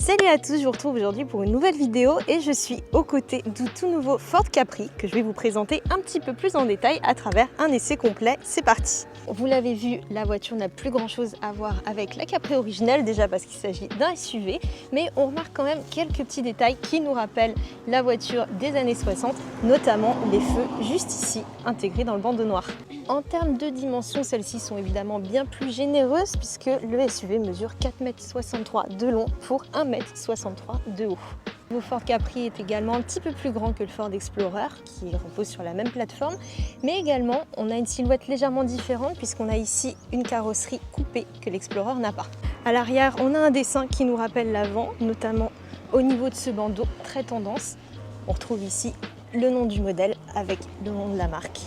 Salut à tous, je vous retrouve aujourd'hui pour une nouvelle vidéo et je suis aux côtés du tout nouveau Ford Capri que je vais vous présenter un petit peu plus en détail à travers un essai complet. C'est parti! Vous l'avez vu, la voiture n'a plus grand chose à voir avec la Capri originelle, déjà parce qu'il s'agit d'un SUV, mais on remarque quand même quelques petits détails qui nous rappellent la voiture des années 60, notamment les feux juste ici, intégrés dans le bandeau noir. En termes de dimensions, celles-ci sont évidemment bien plus généreuses puisque le SUV mesure 4,63 m de long pour 1,63 m de haut. Le Ford Capri est également un petit peu plus grand que le Ford Explorer qui repose sur la même plateforme, mais également on a une silhouette légèrement différente puisqu'on a ici une carrosserie coupée que l'Explorer n'a pas. À l'arrière, on a un dessin qui nous rappelle l'avant, notamment au niveau de ce bandeau très tendance. On retrouve ici le nom du modèle avec le nom de la marque.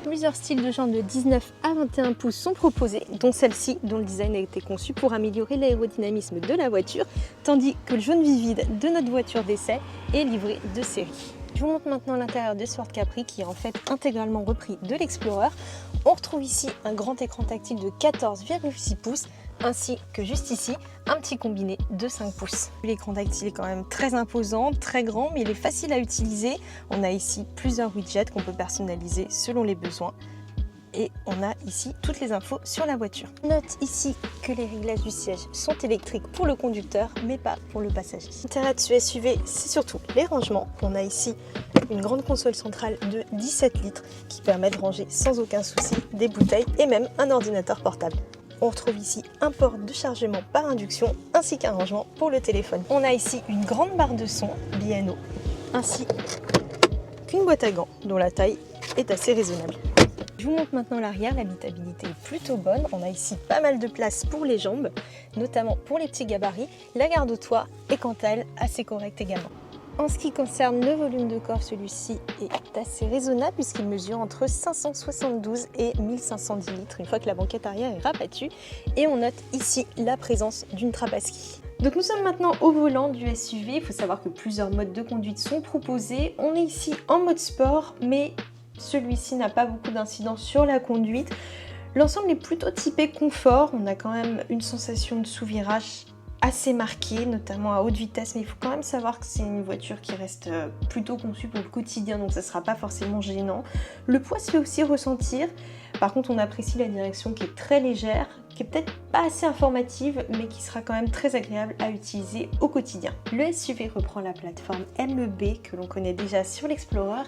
Plusieurs styles de jantes de 19 à 21 pouces sont proposés, dont celle-ci, dont le design a été conçu pour améliorer l'aérodynamisme de la voiture, tandis que le jaune vivide de notre voiture d'essai est livré de série. Je vous montre maintenant l'intérieur de Ford Capri qui est en fait intégralement repris de l'Explorer. On retrouve ici un grand écran tactile de 14,6 pouces, ainsi que juste ici, un petit combiné de 5 pouces. L'écran tactile est quand même très imposant, très grand, mais il est facile à utiliser. On a ici plusieurs widgets qu'on peut personnaliser selon les besoins. Et on a ici toutes les infos sur la voiture. Note ici que les réglages du siège sont électriques pour le conducteur, mais pas pour le passager. L'intérêt de ce SUV, c'est surtout les rangements. On a ici une grande console centrale de 17 litres qui permet de ranger sans aucun souci des bouteilles et même un ordinateur portable. On retrouve ici un port de chargement par induction ainsi qu'un rangement pour le téléphone. On a ici une grande barre de son B&O ainsi qu'une boîte à gants dont la taille est assez raisonnable. Je vous montre maintenant l'arrière, l'habitabilité est plutôt bonne. On a ici pas mal de place pour les jambes, notamment pour les petits gabarits. La garde au toit est quant à elle assez correcte également. En ce qui concerne le volume de corps, celui-ci est assez raisonnable puisqu'il mesure entre 572 et 1510 litres une fois que la banquette arrière est rabattue. Et on note ici la présence d'une trappe à ski. Donc nous sommes maintenant au volant du SUV. Il faut savoir que plusieurs modes de conduite sont proposés. On est ici en mode sport, mais celui-ci n'a pas beaucoup d'incidence sur la conduite. L'ensemble est plutôt typé confort. On a quand même une sensation de sous-virage assez marquée, notamment à haute vitesse, mais il faut quand même savoir que c'est une voiture qui reste plutôt conçue pour le quotidien, donc ça ne sera pas forcément gênant. Le poids se fait aussi ressentir. Par contre, on apprécie la direction qui est très légère, qui est peut-être pas assez informative, mais qui sera quand même très agréable à utiliser au quotidien. Le SUV reprend la plateforme MEB que l'on connaît déjà sur l'Explorer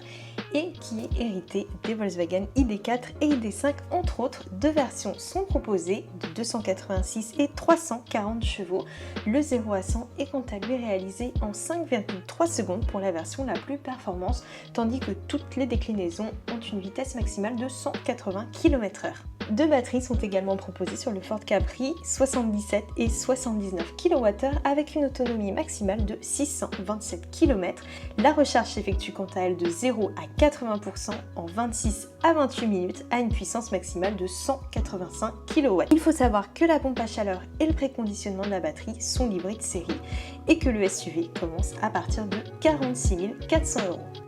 et qui est héritée des Volkswagen ID4 et ID5 entre autres. Deux versions sont proposées de 286 et 340 chevaux. Le 0 à 100 est quant à lui réalisé en 5,3 secondes pour la version la plus performance, tandis que toutes les déclinaisons ont une vitesse maximale de 180 km/h. Deux batteries sont également proposées sur le Ford Capri, 77 et 79 kWh avec une autonomie maximale de 627 km. La recharge s'effectue quant à elle de 0 à 80% en 26 à 28 minutes à une puissance maximale de 185 kW. Il faut savoir que la pompe à chaleur et le préconditionnement de la batterie sont livrés de série et que le SUV commence à partir de 46 400 €.